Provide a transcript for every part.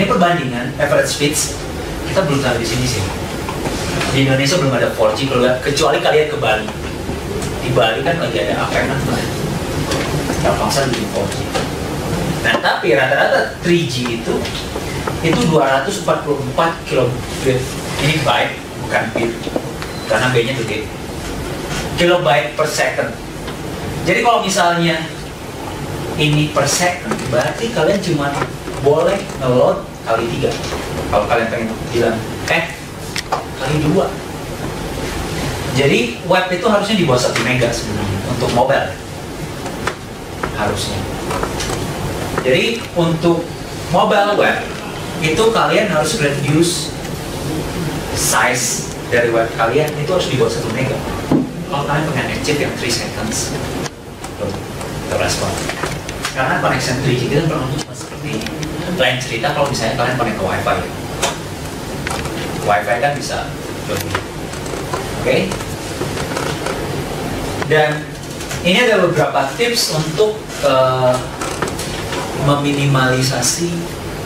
ini perbandingan average speeds kita belum tahu di sini sih. Di Indonesia belum ada 4G kecuali kalian ke Bali. Di Bali kan lagi ada apa kan? Telkomsel bikin 4G. Nah tapi rata-rata 3G itu 244 kilobit. Ini byte bukan bit karena B-nya gede. Kilobyte per second. Jadi kalau misalnya ini per second, berarti kalian cuma boleh nge-load kali 3. Kalau kalian pengen bilang kali 2. Jadi web itu harusnya di bawah 1 mega sebenarnya untuk mobile. Harusnya. Jadi untuk mobile web itu kalian harus reduce size dari web kalian itu harus di bawah 1 mega. Kalau kalian pengen achieve yang 3 seconds terrespon. Karena connection 3G kita kurang cuma seperti ini. Lain cerita kalau misalnya kalian connect ke wifi. Wifi kan bisa lebih. Oke? Dan ini ada beberapa tips untuk meminimalisasi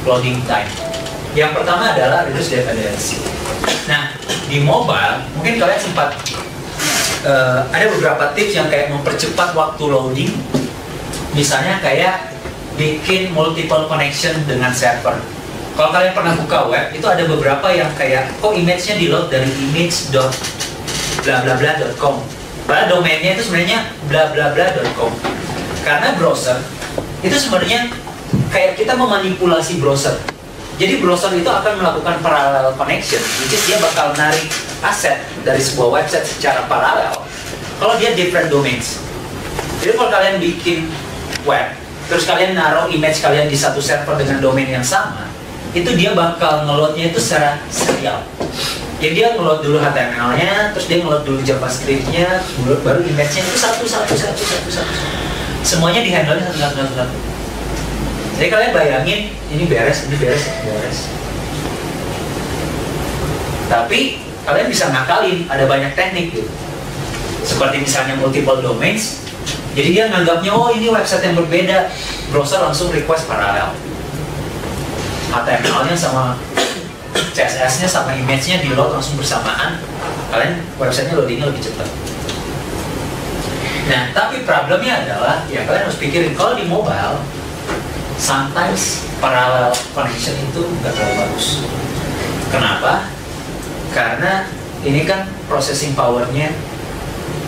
loading time. Yang pertama adalah reduce data latency. Nah, di mobile mungkin kalian sempat ada beberapa tips yang kayak mempercepat waktu loading. Misalnya kayak bikin multiple connection dengan server. Kalau kalian pernah buka web, itu ada beberapa yang kayak kok image-nya di load dari image.blablabla.com. Padahal domainnya itu sebenarnya blablabla.com. Karena browser itu sebenarnya kayak kita memanipulasi browser. Jadi browser itu akan melakukan parallel connection, which is dia bakal narik aset dari sebuah website secara paralel kalau dia different domains. Jadi kalau kalian bikin web, terus kalian naruh image kalian di satu server dengan domain yang sama, itu dia bakal ngeloadnya itu secara serial. Jadi dia ngeload dulu HTML-nya, terus dia ngeload dulu JavaScript-nya, baru image-nya itu satu. Semuanya di-handle-nya satu. Jadi kalian bayangin, ini beres. Tapi kalian bisa ngakalin, ada banyak teknik gitu. Seperti misalnya multiple domains. Jadi dia nganggapnya, oh ini website yang berbeda, browser langsung request paralel. HTML-nya sama CSS-nya sama image-nya di load langsung bersamaan. Kalian website-nya loadingnya lebih cepat. Nah, tapi problemnya adalah, ya kalian harus pikirin, kalau di mobile, sometimes parallel connection itu nggak terlalu bagus. Kenapa? Karena ini kan processing power-nya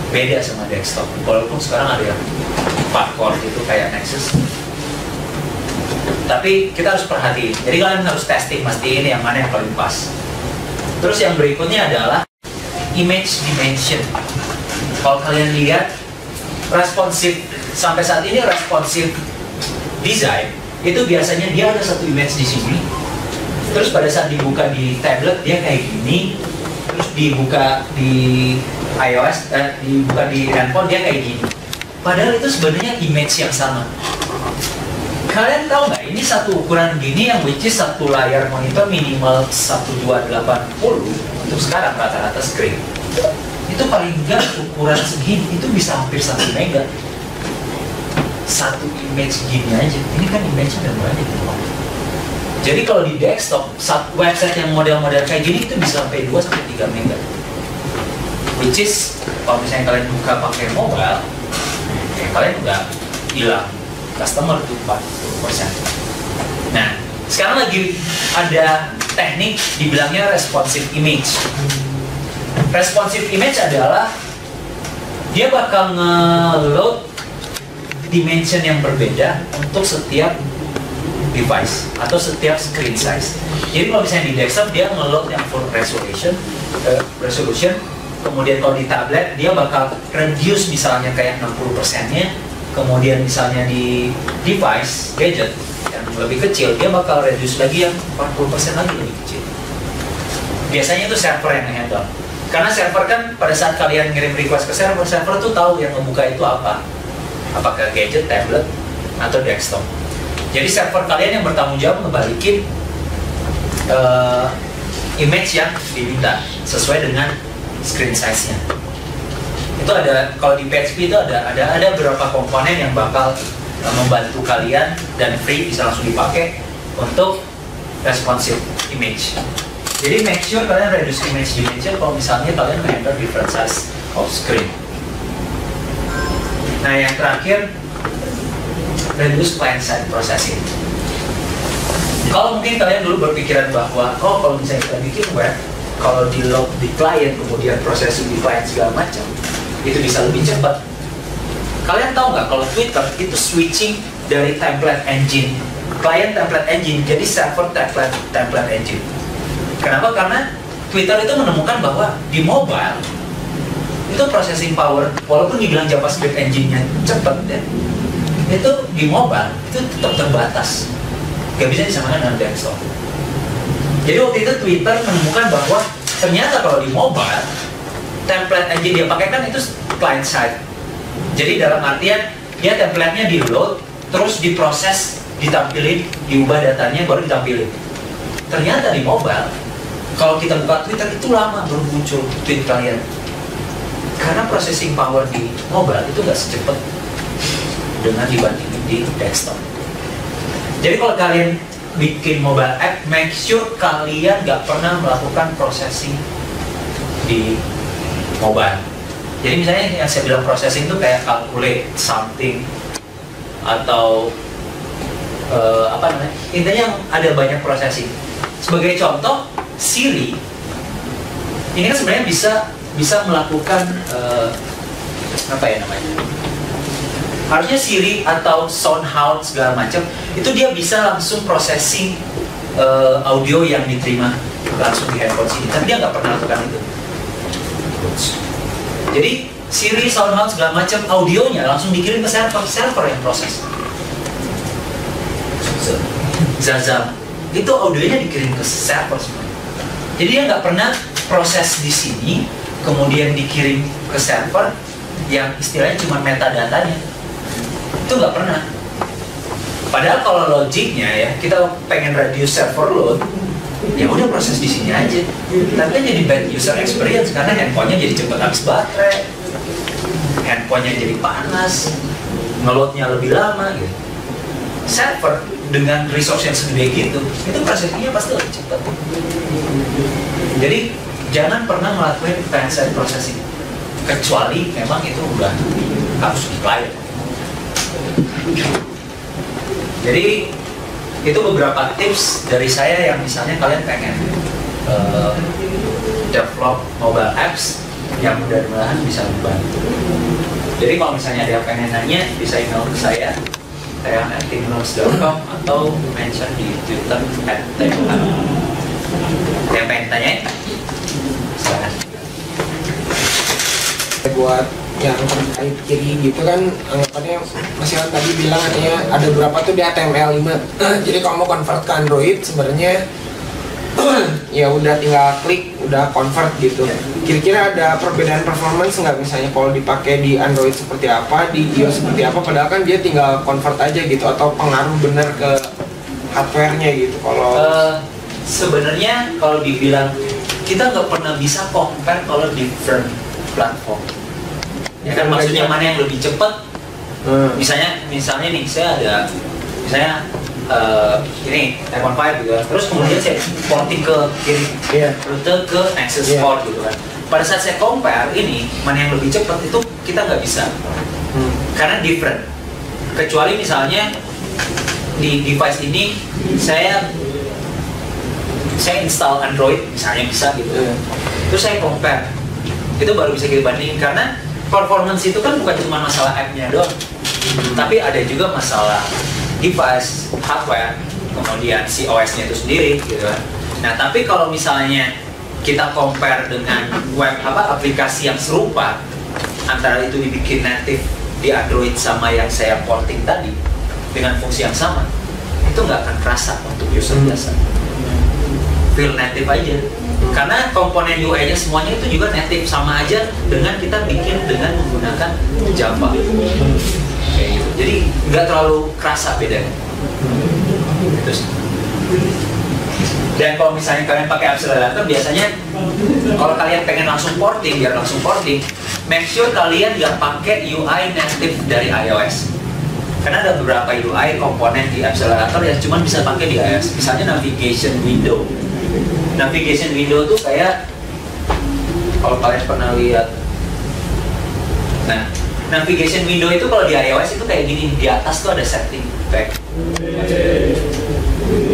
beda sama desktop. Walaupun sekarang ada yang 4 core gitu kayak Nexus. Tapi kita harus perhatiin. Jadi kalian harus testing, mastiin yang mana yang paling pas. Terus yang berikutnya adalah image dimension. Kalau kalian lihat responsive, sampai saat ini responsive design itu biasanya dia ada satu image di sini, terus pada saat dibuka di tablet dia kayak gini, terus dibuka di iOS, dibuka di handphone dia kayak gini. Padahal itu sebenarnya image yang sama. Kalian tahu nggak? Ini satu ukuran gini yang which is satu layar monitor minimal 1280 untuk sekarang rata-rata screen. Itu paling nggak ukuran segini itu bisa hampir 1 mega. Satu image gini aja, ini kan image-nya udah banyak. Jadi kalau di desktop, website yang model-model kayak gini itu bisa sampai 2-3 mega. Which is, kalau misalnya kalian buka pakai mobile, ya kalian udah hilang customer tuh 40%. Nah, sekarang lagi ada teknik dibilangnya responsive image. Responsive image adalah dia bakal nge-load dimension yang berbeda untuk setiap device atau setiap screen size. Jadi kalau misalnya di desktop dia nge-load yang full resolution, kemudian kalau di tablet dia bakal reduce misalnya kayak 60%-nya, kemudian misalnya di device gadget yang lebih kecil dia bakal reduce lagi yang 40% lagi lebih kecil. Biasanya itu server yang handle. Karena server kan pada saat kalian ngirim request ke server, server tuh tahu yang ngebuka itu apa. Apakah gadget, tablet, atau desktop. Jadi server kalian yang bertanggung jawab ngebalikin image yang diminta sesuai dengan screen size-nya. Itu ada, kalau di PHP itu ada beberapa komponen yang bakal membantu kalian dan free bisa langsung dipakai untuk responsive image. Jadi make sure kalian reduce image dimension kalau misalnya kalian handle different size of screen. Nah yang terakhir, reduce client side processing. Kalau mungkin kalian dulu berpikiran bahwa kalau misalnya kita bikin web, kalau di load di client kemudian processing di client segala macam, itu bisa lebih cepat. Kalian tahu nggak kalau Twitter itu switching dari template engine, client template engine jadi server template engine. Kenapa? Karena Twitter itu menemukan bahwa di mobile itu processing power, walaupun dibilang JavaScript engine-nya cepat ya, itu di mobile itu tetap terbatas, nggak bisa disamakan dengan desktop. Jadi waktu itu Twitter menemukan bahwa ternyata kalau di mobile template engine dia pakai kan itu client side. Jadi dalam artian dia template-nya di load, terus diproses, ditampilin, diubah datanya, baru ditampilin. Ternyata di mobile, kalau kita buka Twitter itu lama baru muncul tweet kalian. Karena processing power di mobile itu nggak secepat dengan dibandingin di desktop. Jadi kalau kalian bikin mobile app, make sure kalian nggak pernah melakukan processing di mobile. Jadi misalnya yang saya bilang processing itu kayak calculate something atau intinya ada banyak processing. Sebagai contoh, Siri ini kan sebenarnya bisa melakukan harusnya Siri atau SoundHound segala macam itu dia bisa langsung processing audio yang diterima langsung di handphone sini, tapi dia nggak pernah lakukan itu. Jadi Siri, SoundHound segala macam audionya langsung dikirim ke server yang proses. Zazam itu audionya dikirim ke server semua. Jadi dia nggak pernah proses di sini, kemudian dikirim ke server yang istilahnya cuma metadatanya. Itu nggak pernah. Padahal kalau logiknya ya, kita pengen reduce server load, ya udah proses di sini aja. Tapi kan jadi bad user experience karena handphonenya jadi cepat habis baterai, handphonenya jadi panas, ngeloadnya lebih lama gitu. Server dengan resource yang segede gitu, itu prosesnya pasti lebih cepat. Jadi jangan pernah melakukan client-side processing kecuali memang itu udah harus di client. Jadi itu beberapa tips dari saya yang misalnya kalian pengen develop mobile apps yang mudah-mudahan bisa membantu. Jadi kalau misalnya ada yang pengen nanya bisa email ke saya @teamnotes.com atau mention di Twitter @teamnotes. Yang pengen tanyain? Silakan. Buat yang terkait kiri gitu kan, anggapannya Mas Iwan tadi bilang katanya ada berapa tuh di HTML5. Jadi kalau mau convert ke Android sebenarnya ya udah tinggal klik, udah convert gitu. Kira-kira ada perbedaan performance nggak misalnya kalau dipakai di Android seperti apa, di iOS seperti apa, padahal kan dia tinggal convert aja gitu, atau pengaruh bener ke hardware-nya gitu? Kalau sebenarnya kalau dibilang kita nggak pernah bisa compare kalau different platform. Ya kan maksudnya mana yang lebih cepat? Misalnya nih saya ada misalnya ini iPhone 5 gitu kan, terus kemudian saya porting ke kiri, rute ke Nexus 4 gitu kan. Pada saat saya compare ini mana yang lebih cepat itu kita nggak bisa, karena different. Kecuali misalnya di device ini saya install Android misalnya bisa gitu, terus saya compare, itu baru bisa kita bandingin. Karena performance itu kan bukan cuma masalah app-nya doang, tapi ada juga masalah device, hardware, kemudian si OS-nya itu sendiri gitu kan. Nah, tapi kalau misalnya kita compare dengan web aplikasi yang serupa, antara itu dibikin native di Android sama yang saya porting tadi dengan fungsi yang sama, itu nggak akan kerasa untuk user biasa. Feel native aja. Karena komponen UI-nya semuanya itu juga native, sama aja dengan kita bikin dengan menggunakan Java. Kayak gitu. Jadi nggak terlalu kerasa bedanya. Terus, dan kalau misalnya kalian pakai accelerator, biasanya kalau kalian pengen langsung porting, biar langsung porting, make sure kalian nggak pakai UI native dari iOS. Karena ada beberapa UI komponen di accelerator yang cuma bisa pakai di iOS. Misalnya navigation window. Navigation window tuh kayak, kalau kalian pernah lihat, nah navigation window itu kalau di iOS itu kayak gini, di atas tuh ada setting back.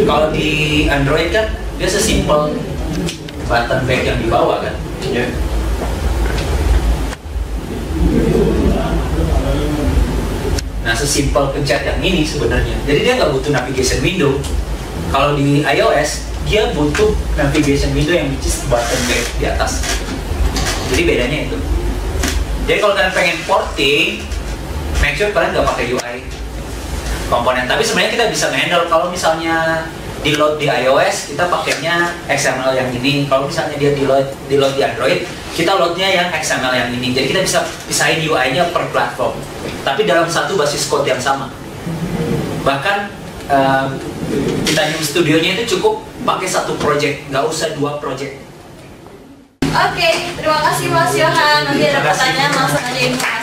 Kalau di Android kan dia sesimpel button back yang di bawah kan. Nah, sesimpel pencet yang ini sebenarnya. Jadi dia nggak butuh navigation window. Kalau di iOS, dia butuh navigation window yang which is button back di atas. Jadi bedanya itu. Jadi kalau kalian pengen porting, make sure kalian nggak pakai UI komponen. Tapi sebenarnya kita bisa handle kalau misalnya di load di iOS, kita pakainya XML yang ini. Kalau misalnya dia di load di Android, kita loadnya yang XML yang ini. Jadi kita bisa pisahin UI-nya per platform. Tapi dalam satu basis code yang sama. Bahkan Titanium Studio-nya itu cukup pakai satu project, nggak usah 2 project. Oke, terima kasih Mas Yohan. Nanti ada pertanyaan langsung aja informasi.